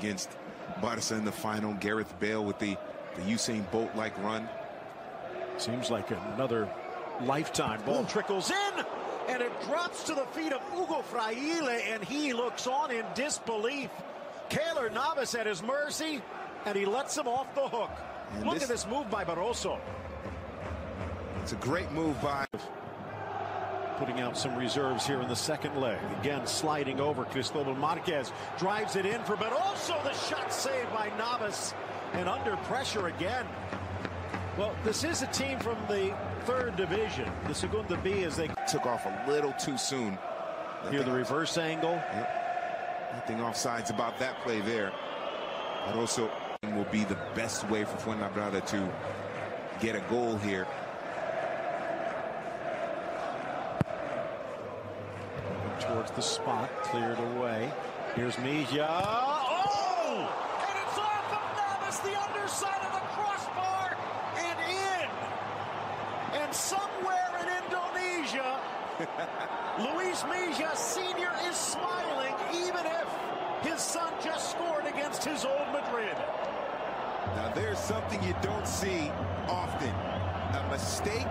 against Barca in the final. Gareth Bale with the Usain Bolt-like run. Seems like another lifetime. Ball trickles in, and it drops to the feet of Hugo Fraile, and he looks on in disbelief. Keylor Navas at his mercy, and he lets him off the hook. And look at this move by Barroso. It's a great move by... Putting out some reserves here in the second leg. Again, sliding over. Cristobal Marquez drives it in for Barroso. The shot saved by Navas, and under pressure again. Well, this is a team from the third division, the Segunda B, as they took off a little too soon. Here the reverse angle. Yep. Nothing offsides about that play there. But also will be the best way for Fuenlabrada to get a goal here. Towards the spot, cleared away. Here's Milla. Oh! And it's off of Navas, the underside of the crossbar, and in. And somewhere in Indonesia, Luis Milla Sr. is smiling, even if his son just scored against his old Madrid. Now there's something you don't see often. A mistake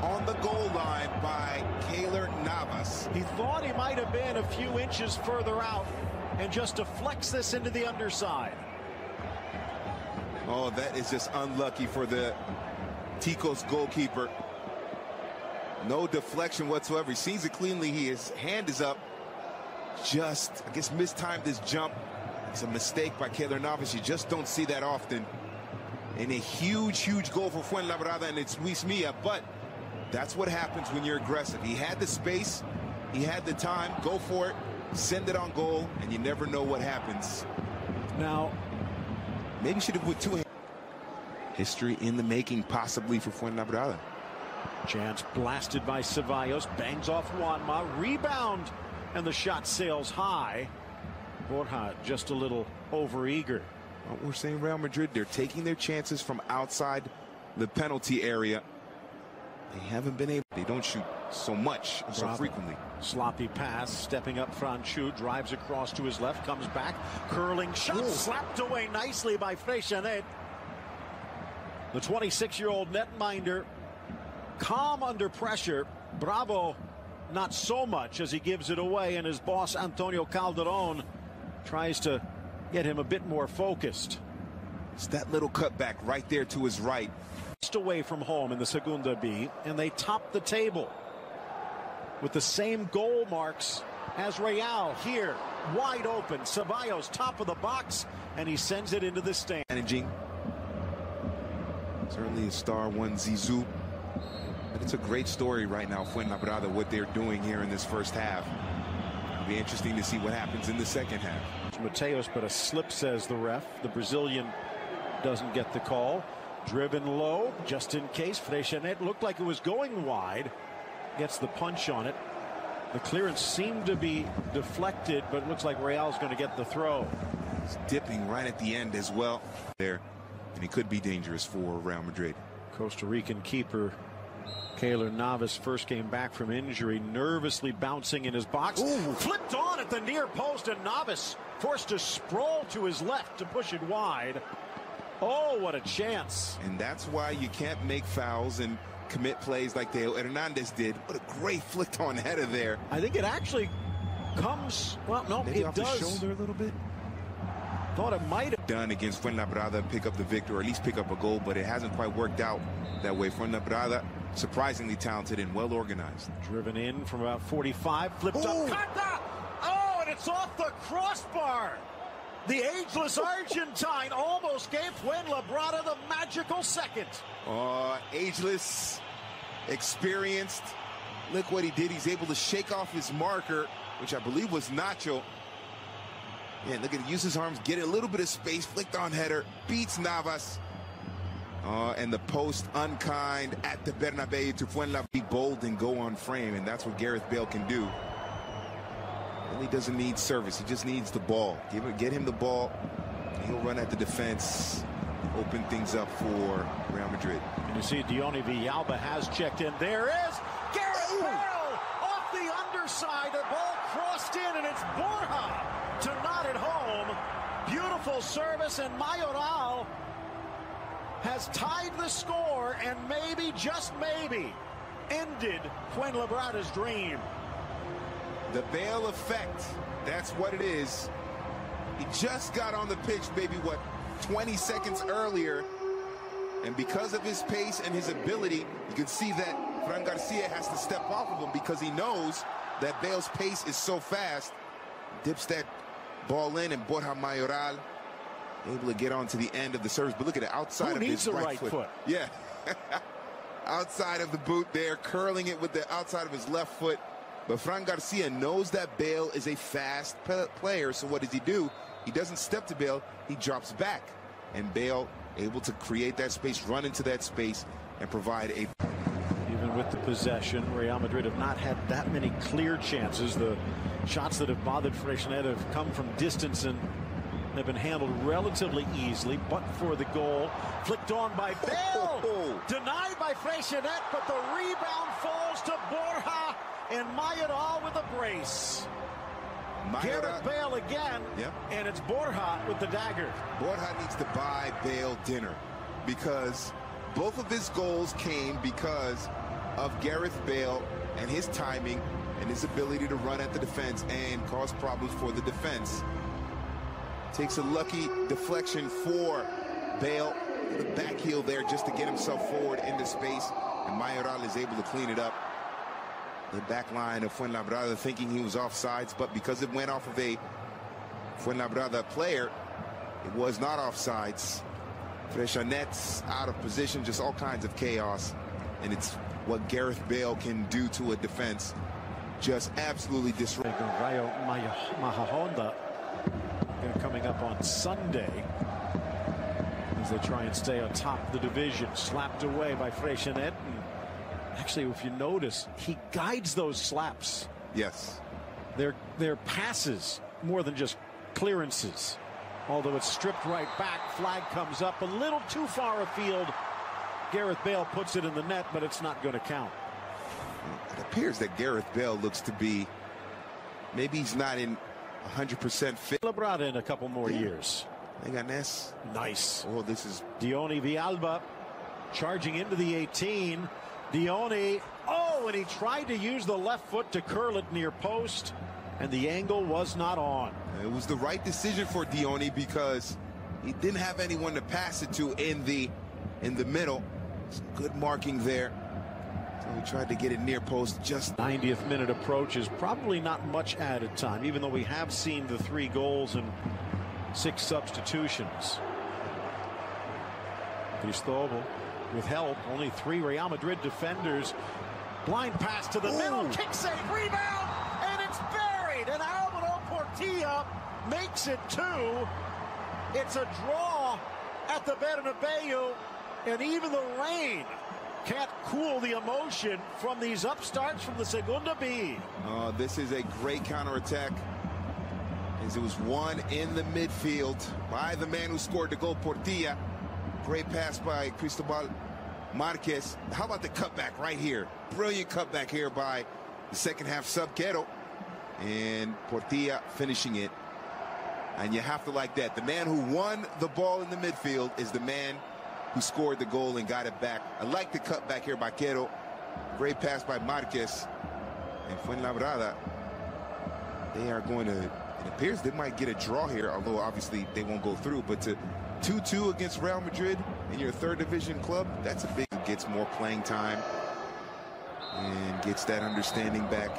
on the goal line by Keylor Navas. He thought he might have been a few inches further out and just deflects this into the underside. Oh, that is just unlucky for the Tico's goalkeeper. No deflection whatsoever. He sees it cleanly. His hand is up. Just, I guess, mistimed this jump. It's a mistake by Keylor Navas. You just don't see that often. And a huge, huge goal for Fuenlabrada, and it's Luis Milla. But that's what happens when you're aggressive. He had the space, he had the time, go for it, send it on goal, and you never know what happens. Now, maybe should have put two hands. History in the making, possibly, for Fuenlabrada. Chance blasted by Ceballos, bangs off Juanma, rebound, and the shot sails high. Borja just a little overeager. What we're saying, Real Madrid, they're taking their chances from outside the penalty area. They haven't been able, they don't shoot so much, so frequently. Sloppy pass, stepping up front, shoot, drives across to his left, comes back, curling shot, slapped away nicely by Freixenet. The 26-year-old netminder, calm under pressure. Bravo, not so much, as he gives it away, and his boss, Antonio Calderon, tries to get him a bit more focused. It's that little cutback right there to his right. Just away from home in the Segunda B, and they top the table with the same goal marks as Real. Here, wide open, Ceballos top of the box, and he sends it into the stand. Managing, certainly a star one Zizou, but it's a great story right now, Fuenlabrada, what they're doing here in this first half. It'll be interesting to see what happens in the second half. Mateos, but a slip, says the ref. The Brazilian doesn't get the call. Driven low, just in case. Freixenet looked like it was going wide. Gets the punch on it. The clearance seemed to be deflected, but it looks like Real's going to get the throw. It's dipping right at the end as well there, and it could be dangerous for Real Madrid. Costa Rican keeper Keylor Navas, first game back from injury, nervously bouncing in his box. Ooh. Flipped on at the near post, and Navas forced to sprawl to his left to push it wide. Oh, what a chance. And that's why you can't make fouls and commit plays like Theo Hernandez did. What a great flicked on header there. I think it actually comes, well, no, maybe it off does. The shoulder a little bit. Thought it might have done against Fuenlabrada, pick up the victory, or at least pick up a goal, but it hasn't quite worked out that way. Fuenlabrada, surprisingly talented and well organized. Driven in from about 45, flipped up. Kata! Oh, and it's off the crossbar. The ageless Argentine almost gave Fuenlabrada the magical second. Ageless, experienced. Look what he did. He's able to shake off his marker, which I believe was Nacho. Yeah, look at it. Use his arms, get a little bit of space, flicked on header, beats Navas. And the post unkind at the Bernabeu to Fuenlabrada. Be bold and go on frame, and that's what Gareth Bale can do. He doesn't need service. He just needs the ball. Get him the ball. He'll run at the defense, open things up for Real Madrid. And you see Diony Villalba has checked in. There is Gareth Bale off the underside. The ball crossed in, and it's Borja to knot it home. beautiful service, and Mayoral has tied the score and maybe, just maybe, ended Fuenlabrada's dream. The Bale effect, that's what it is. He just got on the pitch maybe, 20 seconds earlier. And because of his pace and his ability, you can see that Fran Garcia has to step off of him because he knows that Bale's pace is so fast. Dips that ball in, and Borja Mayoral able to get on to the end of the service. But look at it, outside of his right foot. Yeah. Outside of the boot there, curling it with the outside of his left foot. But Fran Garcia knows that Bale is a fast player, so what does he do? He doesn't step to Bale, he drops back. And Bale able to create that space, run into that space, and provide a... Even with the possession, Real Madrid have not had that many clear chances. The shots that have bothered Freixenet have come from distance and have been handled relatively easily, but for the goal. Flicked on by Bale. Denied by Freixenet, but the rebound falls to Borja, and Mayoral with a brace. Gareth Bale again, and it's Borja with the dagger. Borja needs to buy Bale dinner because both of his goals came because of Gareth Bale and his timing and his ability to run at the defense and cause problems for the defense. Takes a lucky deflection for Bale, the back heel there just to get himself forward into space, and Mayoral is able to clean it up. The back line of Fuenlabrada thinking he was offsides, but because it went off of a Fuenlabrada player, it was not offsides. Freixenet's out of position, just all kinds of chaos, and it's what Gareth Bale can do to a defense. Just absolutely disrupt. Rayo Majadahonda coming up on Sunday as they try and stay atop the division. Slapped away by Freixenet. Actually, if you notice, he guides those slaps. Yes. They're passes more than just clearances. Although it's stripped right back, flag comes up a little too far afield. Gareth Bale puts it in the net, but it's not going to count. It appears that Gareth Bale looks to be, maybe he's not in 100% fit. Fuenlabrada in a couple more years. They got Ness. Nice. Oh, this is... Dione Villalba charging into the 18. Dione, and he tried to use the left foot to curl it near post, and the angle was not on. It was the right decision for Dione because he didn't have anyone to pass it to in the middle. Some good marking there. So he tried to get it near post. Just 90th minute approach is probably not much added time, even though we have seen the 3 goals and 6 substitutions. Cristobal with help, only 3 Real Madrid defenders. Blind pass to the middle, kick save, rebound, and it's buried. And Alvaro Portilla makes it 2. It's a draw at the Bernabeu, and even the rain can't cool the emotion from these upstarts from the Segunda B. This is a great counterattack, as it was won in the midfield by the man who scored the goal, Portilla. Great pass by Cristobal Marquez. How about the cutback right here? Brilliant cutback here by the second half sub Quero. And Portilla finishing it. And you have to like that. The man who won the ball in the midfield is the man who scored the goal and got it back. I like the cutback here by Quero. Great pass by Marquez. And Fuenlabrada, they are going to, it appears they might get a draw here, although obviously they won't go through. But to 2-2 against Real Madrid in your 3rd division club, that's a big... Gets more playing time and gets that understanding back.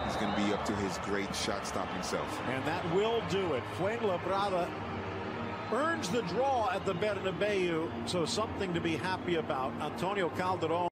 He's going to be up to his great shot-stopping self. And that will do it. Fuenlabrada earns the draw at the Bernabeu, so something to be happy about. Antonio Calderon